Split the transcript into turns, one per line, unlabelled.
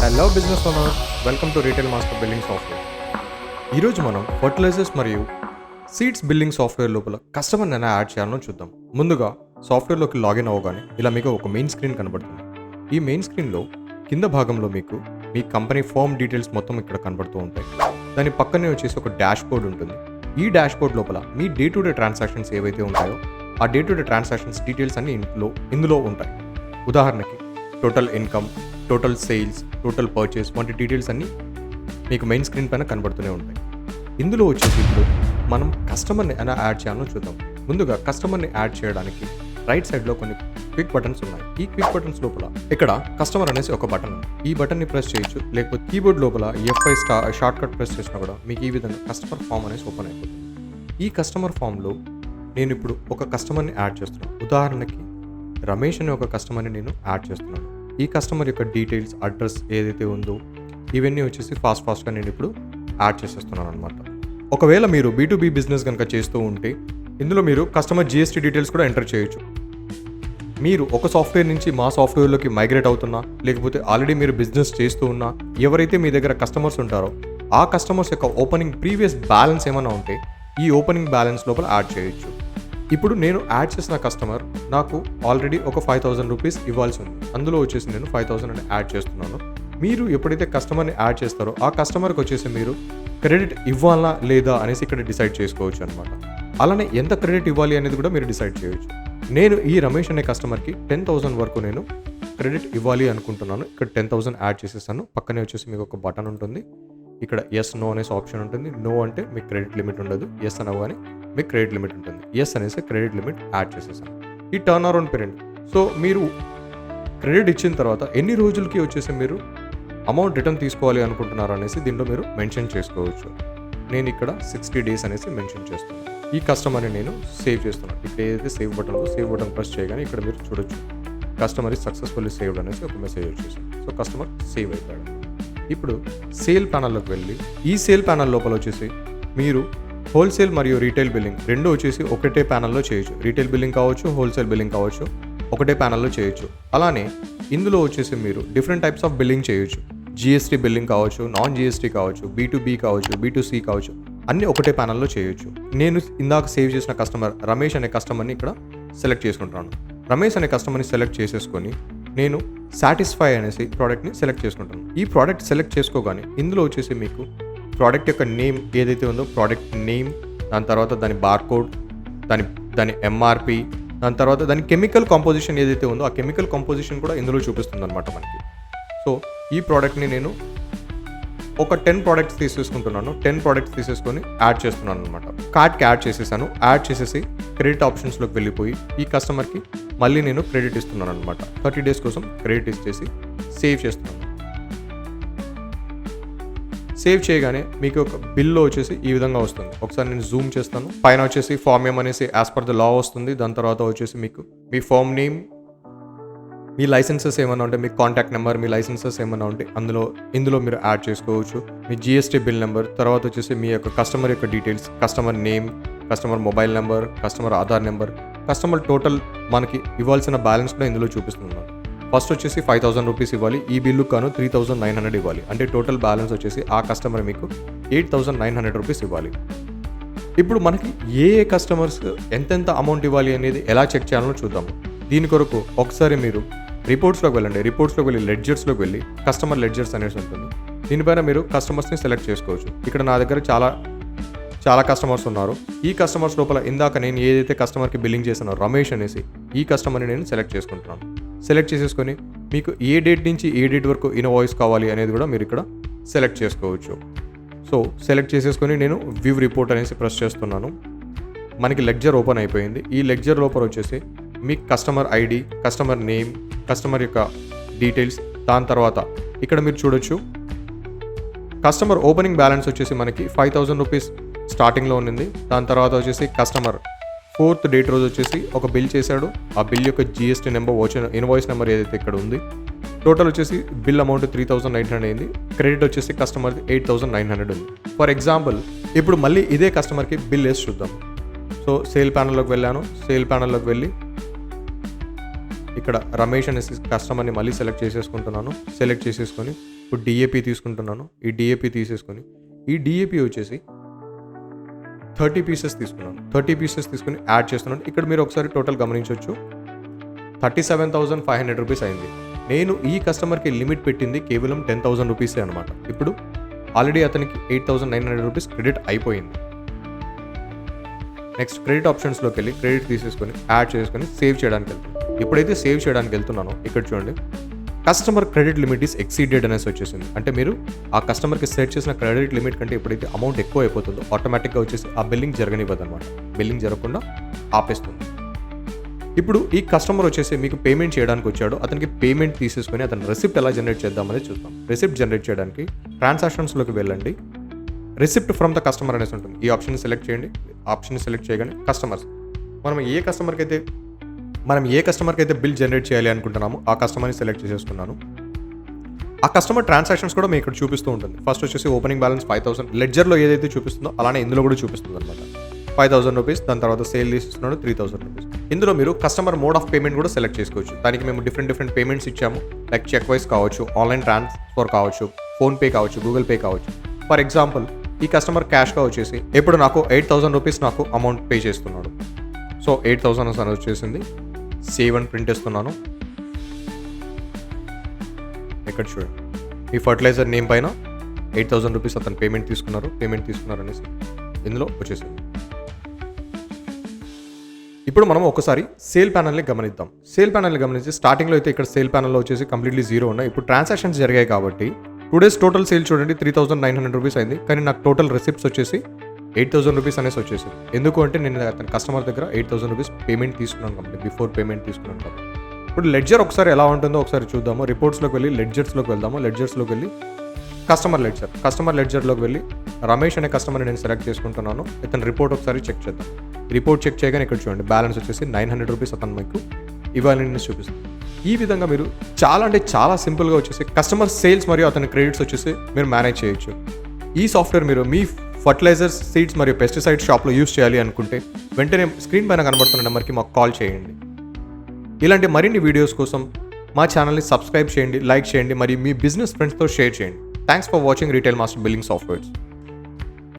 Hello business owner, welcome to retail master billing software. ఈరోజు మనం fertilisers మరియు seeds billing software లోపల కస్టమర్ని ఎలా యాడ్ చేయాలో చూద్దాం. ముందుగా సాఫ్ట్వేర్లోకి లాగిన్ అవ్వగానే ఇలా మీకు ఒక మెయిన్ స్క్రీన్ కనబడుతుంది. ఈ మెయిన్ స్క్రీన్లో కింద భాగంలో మీకు మీ కంపెనీ ఫామ్ డీటెయిల్స్ మొత్తం ఇక్కడ కనబడుతూ ఉంటాయి. దాని పక్కనే వచ్చేసి ఒక డాష్ బోర్డ్ ఉంటుంది. ఈ డాష్ బోర్డ్ లోపల మీ డే టు డే ట్రాన్సాక్షన్స్ ఏవైతే ఉంటాయో ఆ day to day transactions details అన్ని ఇందులో ఉంటాయి. ఉదాహరణకి total income, total sales, total purchase వంటి డీటెయిల్స్ అన్నీ మీకు మెయిన్ స్క్రీన్ పైన కనబడుతూనే ఉంటాయి. ఇందులో వచ్చేసి ఇప్పుడు మనం కస్టమర్ని ఎలా యాడ్ చేయాలో చూద్దాం. ముందుగా కస్టమర్ని యాడ్ చేయడానికి రైట్ సైడ్లో కొన్ని క్విక్ బటన్స్ ఉన్నాయి. ఈ క్విక్ బటన్స్ లోపల ఇక్కడ కస్టమర్ అనేసి ఒక బటన్ ఉంది. ఈ బటన్ని ప్రెస్ చేయొచ్చు, లేకపోతే కీబోర్డ్ లోపల F5 షార్ట్ కట్ ప్రెస్ చేసినా కూడా మీకు ఈ విధంగా కస్టమర్ ఫామ్ అనేసి ఓపెన్ అయిపోతుంది. ఈ కస్టమర్ ఫామ్లో నేను ఇప్పుడు ఒక కస్టమర్ని యాడ్ చేస్తున్నాను. ఉదాహరణకి రమేష్ అనే ఒక కస్టమర్ని నేను యాడ్ చేస్తున్నాను. ఈ కస్టమర్ యొక్క డీటెయిల్స్, అడ్రస్ ఏదైతే ఉందో ఇవన్నీ వచ్చేసి ఫాస్ట్గా నేను ఇప్పుడు యాడ్ చేసేస్తున్నాను అనమాట. ఒకవేళ మీరు B2B బిజినెస్ కనుక చేస్తూ ఉంటే ఇందులో మీరు కస్టమర్ GST డీటెయిల్స్ కూడా ఎంటర్ చేయొచ్చు. మీరు ఒక సాఫ్ట్వేర్ నుంచి మా సాఫ్ట్వేర్లోకి మైగ్రేట్ అవుతున్నా, లేకపోతే ఆల్రెడీ మీరు బిజినెస్ చేస్తూ ఉన్నా, ఎవరైతే మీ దగ్గర కస్టమర్స్ ఉంటారో ఆ కస్టమర్స్ యొక్క ఓపెనింగ్ ప్రీవియస్ బ్యాలెన్స్ ఏమైనా ఉంటే ఈ ఓపెనింగ్ బ్యాలెన్స్ లోపల యాడ్ చేయొచ్చు. ఇప్పుడు నేను యాడ్ చేసిన కస్టమర్ నాకు ఆల్రెడీ ఒక 5,000 రూపీస్ ఇవ్వాల్సి ఉంది. అందులో వచ్చేసి నేను 5,000 అని యాడ్ చేస్తున్నాను. మీరు ఎప్పుడైతే కస్టమర్ని యాడ్ చేస్తారో ఆ కస్టమర్కి వచ్చేసి మీరు క్రెడిట్ ఇవ్వాలా లేదా అనేసి ఇక్కడ డిసైడ్ చేసుకోవచ్చు అనమాట. అలానే ఎంత క్రెడిట్ ఇవ్వాలి అనేది కూడా మీరు డిసైడ్ చేయొచ్చు. నేను ఈ రమేష్ అనే కస్టమర్కి 10,000 వరకు నేను క్రెడిట్ ఇవ్వాలి అనుకుంటున్నాను. ఇక్కడ 10,000 యాడ్ చేసేసాను. పక్కనే వచ్చేసి మీకు ఒక బటన్ ఉంటుంది. ఇక్కడ ఎస్ నో అనేసి ఆప్షన్ ఉంటుంది. నో అంటే మీకు క్రెడిట్ లిమిట్ ఉండదు, ఎస్ అనగానే మీకు క్రెడిట్ లిమిట్ ఉంటుంది. ఎస్ అనేసి క్రెడిట్ లిమిట్ యాడ్ చేసేసాను. ఈ టర్న్ అరౌండ్ పీరియడ్, సో మీరు క్రెడిట్ ఇచ్చిన తర్వాత ఎన్ని రోజులకి వచ్చేసి మీరు అమౌంట్ రిటర్న్ తీసుకోవాలి అనుకుంటున్నారు అనేసి దీంట్లో మీరు మెన్షన్ చేసుకోవచ్చు. నేను ఇక్కడ 60 డేస్ అనేసి మెన్షన్ చేస్తున్నాను. ఈ కస్టమర్ని నేను సేవ్ చేస్తున్నాను. ఇక్కడ ఏదైతే సేవ్ బటన్ ఉందో సేవ్ బటన్ ప్రెస్ చేయగానే ఇక్కడ మీరు చూడొచ్చు కస్టమర్ ఇస్ సక్సెస్ఫుల్లీ సేవ్డ్ అనేసి ఒక మెసేజ్ వచ్చేసి, సో కస్టమర్ సేవ్ అయిపోయాడు. ఇప్పుడు సేల్ ప్యానల్లోకి వెళ్ళి ఈ సేల్ ప్యానల్ లోపల వచ్చేసి మీరు హోల్సేల్ మరియు రీటైల్ బిల్లింగ్ రెండు వచ్చేసి ఒకటే ప్యానల్లో చేయొచ్చు. రీటైల్ బిల్లింగ్ కావచ్చు, హోల్సేల్ బిల్లింగ్ కావచ్చు, ఒకటే ప్యానల్లో చేయొచ్చు. అలానే ఇందులో వచ్చేసి మీరు డిఫరెంట్ టైప్స్ ఆఫ్ బిల్లింగ్ చేయొచ్చు. GST బిల్లింగ్ కావచ్చు, నాన్ GST కావచ్చు, B2B కావచ్చు, B2C కావచ్చు, అన్నీ ఒకటే ప్యానల్లో చేయొచ్చు. నేను ఇందాక సేవ్ చేసిన కస్టమర్ రమేష్ అనే కస్టమర్ని ఇక్కడ సెలెక్ట్ చేసుకుంటున్నాను. రమేష్ అనే కస్టమర్ని సెలెక్ట్ చేసేసుకొని నేను సాటిస్ఫై అనేసి ప్రోడక్ట్ని సెలెక్ట్ చేసుకుంటాను. ఈ ప్రోడక్ట్ సెలెక్ట్ చేసుకోగానే ఇందులో వచ్చేసి మీకు ప్రోడక్ట్ యొక్క నేమ్ ఏదైతే ఉందో ప్రోడక్ట్ నేమ్, దాని తర్వాత దాని బార్కోడ్, దాని MRP, దాని తర్వాత దాని కెమికల్ కాంపోజిషన్ ఏదైతే ఉందో ఆ కెమికల్ కాంపోజిషన్ కూడా ఇందులో చూపిస్తుంది అనమాట మనకి. సో ఈ ప్రోడక్ట్ని నేను ఒక 10 ప్రోడక్ట్స్ తీసేసుకుంటున్నాను. 10 ప్రోడక్ట్స్ తీసేసుకొని యాడ్ చేస్తున్నాను అనమాట. కార్ట్కి యాడ్ చేసేసాను. యాడ్ చేసేసి క్రెడిట్ ఆప్షన్స్లోకి వెళ్ళిపోయి ఈ కస్టమర్కి మళ్ళీ నేను క్రెడిట్ ఇస్తున్నాను అనమాట. 30 డేస్ కోసం క్రెడిట్ ఇచ్చేసి సేవ్ చేస్తున్నాను. సేవ్ చేయగానే మీకు ఒక బిల్లో వచ్చేసి ఈ విధంగా వస్తుంది. ఒకసారి నేను జూమ్ చేస్తాను. పైన వచ్చేసి ఫామ్ నేమ్ అనేసి యాజ్ పర్ ద లా వస్తుంది. దాని తర్వాత వచ్చేసి మీకు మీ ఫామ్ నేమ్, మీ లైసెన్సెస్ ఏమైనా ఉంటే, మీ కాంటాక్ట్ నెంబర్, మీ లైసెన్సెస్ ఏమైనా ఉంటే ఇందులో మీరు యాడ్ చేసుకోవచ్చు. మీ GST బిల్ నెంబర్, తర్వాత వచ్చేసి మీ యొక్క కస్టమర్ యొక్క details, customer name, customer mobile number, customer Aadhaar number, customer total మనకి ఇవ్వాల్సిన బ్యాలెన్స్ కూడా ఇందులో చూపిస్తున్నాను. ఫస్ట్ వచ్చేసి 5,000 రూపీస్ ఇవ్వాలి. ఈ బిల్లు కాను 3,900 ఇవ్వాలి. అంటే టోటల్ బ్యాలెన్స్ వచ్చేసి ఆ కస్టమర్ మీకు 8,900 రూపీస్ ఇవ్వాలి. ఇప్పుడు మనకి ఏ కస్టమర్స్ ఎంతెంత అమౌంట్ ఇవ్వాలి అనేది ఎలా చెక్ చేయాలో చూద్దాము. దీని కొరకు ఒకసారి మీరు రిపోర్ట్స్లోకి వెళ్ళండి. రిపోర్ట్స్లోకి వెళ్ళి లెడ్జర్స్లోకి వెళ్ళి కస్టమర్ లెడ్జర్స్ అనేసి ఉంటుంది. దీనిపైన మీరు కస్టమర్స్ని సెలెక్ట్ చేసుకోవచ్చు. ఇక్కడ నా దగ్గర చాలా కస్టమర్స్ ఉన్నారు. ఈ కస్టమర్స్ లోపల ఇందాక నేను ఏదైతే కస్టమర్కి బిల్లింగ్ చేశానో రమేష్ అనేసి ఈ కస్టమర్ని నేను సెలెక్ట్ చేసుకుంటున్నాను. సెలెక్ట్ చేసేసుకొని మీకు ఏ డేట్ నుంచి ఏ డేట్ వరకు ఇన్వాయిస్ కావాలి అనేది కూడా మీరు ఇక్కడ సెలెక్ట్ చేసుకోవచ్చు. సో సెలెక్ట్ చేసేసుకొని నేను వ్యూ రిపోర్ట్ అనేసి ప్రెస్ చేస్తున్నాను. మనకి లెడ్జర్ ఓపెన్ అయిపోయింది. ఈ లెడ్జర్ లోపల వచ్చేసి మీ customer ID, customer name, customer యొక్క డీటెయిల్స్, దాని తర్వాత ఇక్కడ మీరు చూడొచ్చు కస్టమర్ ఓపెనింగ్ బ్యాలెన్స్ వచ్చేసి మనకి 5,000 రూపీస్ స్టార్టింగ్లో ఉంది. దాని తర్వాత వచ్చేసి కస్టమర్ 4th డేట్ రోజు వచ్చేసి ఒక బిల్ చేశాడు. ఆ బిల్ యొక్క GST నెంబర్, ఇన్వాయిస్ నెంబర్ ఏదైతే ఇక్కడ ఉంది, టోటల్ వచ్చేసి బిల్ అమౌంట్ 3,900 అయింది. క్రెడిట్ వచ్చేసి కస్టమర్ది 8,900 ఉంది. ఫర్ ఎగ్జాంపుల్ ఇప్పుడు మళ్ళీ ఇదే కస్టమర్కి బిల్ వేసి చూద్దాం. సో సేల్ ప్యానల్లోకి వెళ్ళాను. సేల్ ప్యానల్లోకి వెళ్ళి ఇక్కడ రమేష్ అనేసి కస్టమర్ని మళ్ళీ సెలెక్ట్ చేసేసుకుంటున్నాను. సెలెక్ట్ చేసేసుకొని ఇప్పుడు డిఏపి తీసుకుంటున్నాను. ఈ డిఏపి తీసేసుకొని ఈ డిఏపి వచ్చేసి 30 పీసెస్ తీసుకున్నాను. 30 పీసెస్ తీసుకుని యాడ్ చేస్తున్నాను. ఇక్కడ మీరు ఒకసారి టోటల్ గమనించవచ్చు, 37,500 రూపీస్ అయింది. నేను ఈ కస్టమర్కి లిమిట్ పెట్టింది కేవలం 10,000 రూపీసే అనమాట. ఇప్పుడు ఆల్రెడీ అతనికి 8,900 రూపీస్ క్రెడిట్ అయిపోయింది. నెక్స్ట్ క్రెడిట్ ఆప్షన్స్లోకి వెళ్ళి క్రెడిట్ తీసేసుకొని యాడ్ చేసుకొని సేవ్ చేయడానికి వెళ్తాను. ఎప్పుడైతే సేవ్ చేయడానికి వెళ్తున్నానో ఇక్కడ చూడండి, customer credit limit is exceeded అనేసి వచ్చేసింది. అంటే మీరు ఆ కస్టమర్కి సెట్ చేసిన క్రెడిట్ లిమిట్ కంటే ఎప్పుడైతే అమౌంట్ ఎక్కువ అయిపోతుందో ఆటోమేటిక్గా వచ్చేసి ఆ బిల్లింగ్ జరగనివ్వదు అనమాట. బిల్లింగ్ జరగకుండా ఆపేస్తుంది. ఇప్పుడు ఈ కస్టమర్ వచ్చేసి మీకు పేమెంట్ చేయడానికి వచ్చాడు. అతనికి పేమెంట్ తీసేసుకొని అతను రెసిప్ట్ ఎలా జనరేట్ చేద్దామని చూద్దాం. రెసిప్ట్ జనరేట్ చేయడానికి ట్రాన్సాక్షన్స్లోకి వెళ్ళండి. రిసిప్ట్ ఫ్రమ్ ద కస్టమర్ అనేసి ఉంటుంది. ఈ ఆప్షన్ సెలెక్ట్ చేయండి. ఆప్షన్ సెలెక్ట్ చేయగానే కస్టమర్స్, మనం ఏ కస్టమర్కి అయితే బిల్ జనరేట్ చేయాలి అనుకుంటున్నామో ఆ కస్టమర్ని సెలెక్ట్ చేసేసుకున్నాను. ఆ కస్టమర్ ట్రాన్సాక్షన్స్ కూడా మీకు ఇక్కడ చూపిస్తూ ఉంటుంది. ఫస్ట్ వచ్చేసి ఓపెనింగ్ బ్యాలెన్స్ 5,000 లెడ్జర్లో ఏదైతే చూపిస్తుందో అలానే ఇందులో కూడా చూపిస్తుంది అనమాట. 5,000 రూపీస్, దాని తర్వాత సేల్ తీస్తున్నాడు 3,000 రూపీస్. ఇందులో మీరు కస్టమర్ మోడ్ ఆఫ్ పేమెంట్ కూడా సెలెక్ట్ చేసుకోవచ్చు. దానికి మేము డిఫరెంట్ పేమెంట్స్ ఇచ్చాము. లైక్ చెక్ వైస్ కావచ్చు, ఆన్లైన్ ట్రాన్స్ఫర్ కావచ్చు, ఫోన్పే కావచ్చు, గూగుల్ పే కావచ్చు. ఫర్ ఎగ్జాంపుల్ ఈ కస్టమర్ క్యాష్గా వచ్చేసి ఇప్పుడు నాకు 8,000 రూపీస్ నాకు అమౌంట్ పే చేస్తున్నాడు. సో 8,000 అని వచ్చేసింది. సేవ్ అని ప్రింట్ ఇస్తున్నాను. ఇక్కడ చూడండి, ఈ ఫర్టిలైజర్ నేమ్ పైన 8,000 రూపీస్ అతను పేమెంట్ తీసుకున్నారు అనేసి ఇందులో వచ్చేసింది. ఇప్పుడు మనం ఒకసారి సేల్ ప్యానల్ని గమనిద్దాం. సేల్ ప్యానల్ని గమనించి స్టార్టింగ్లో అయితే ఇక్కడ సేల్ ప్యానల్లో వచ్చేసి కంప్లీట్లీ జీరో ఉన్నాయి. ఇప్పుడు ట్రాన్సాక్షన్స్ జరిగాయి కాబట్టి 2 days టోటల్ సేల్ చూడండి 3,900 రూపీస్ అయింది. కానీ నాకు టోటల్ రిసిప్ట్స్ వచ్చేసి 8,000 రూపీస్ అనేసి వచ్చేసింది. ఎందుకు అంటే నేను అతని కస్టమర్ దగ్గర 8,000 రూపీస్ పేమెంట్ తీసుకున్నాను కాబట్టి, బిఫోర్ పేమెంట్ తీసుకున్నాను కాబట్టి. ఇప్పుడు లెడ్జర్ ఒకసారి ఎలా ఉంటుందో ఒకసారి చూద్దాము. రిపోర్ట్స్లోకి వెళ్ళి లెడ్జర్స్లోకి వెళ్దాము. లెడ్జర్స్లోకి వెళ్ళి కస్టమర్ లెడ్జర్లోకి వెళ్ళి రమేష్ అనే కస్టమర్ని నేను సెలెక్ట్ చేసుకుంటున్నాను. ఇతని రిపోర్ట్ ఒకసారి చెక్ చేద్దాం. రిపోర్ట్ చెక్ చేయగానే ఇక్కడ చూడండి బ్యాలెన్స్ వచ్చేసి 900 రూపీస్ అతను మీకు ఇవ్వాలని చూపిస్తుంది. ఈ విధంగా మీరు చాలా సింపుల్గా వచ్చేసి కస్టమర్ సేల్స్ మరియు అతని క్రెడిట్స్ వచ్చేసి మీరు మేనేజ్ చేయొచ్చు. ఈ సాఫ్ట్వేర్ మీరు మీ ఫర్టిలైజర్స్, సీడ్స్ మరియు పెస్టిసైడ్ షాప్లో యూస్ చేయాలి అనుకుంటే వెంటనే స్క్రీన్ పైన కనబడుతున్న నెంబర్కి మాకు కాల్ చేయండి. ఇలాంటి మరిన్ని వీడియోస్ కోసం మా ఛానల్ని సబ్స్క్రైబ్ చేయండి, లైక్ చేయండి మరియు మీ బిజినెస్ ఫ్రెండ్స్తో షేర్ చేయండి. Thanks for watching retail master billing softwares.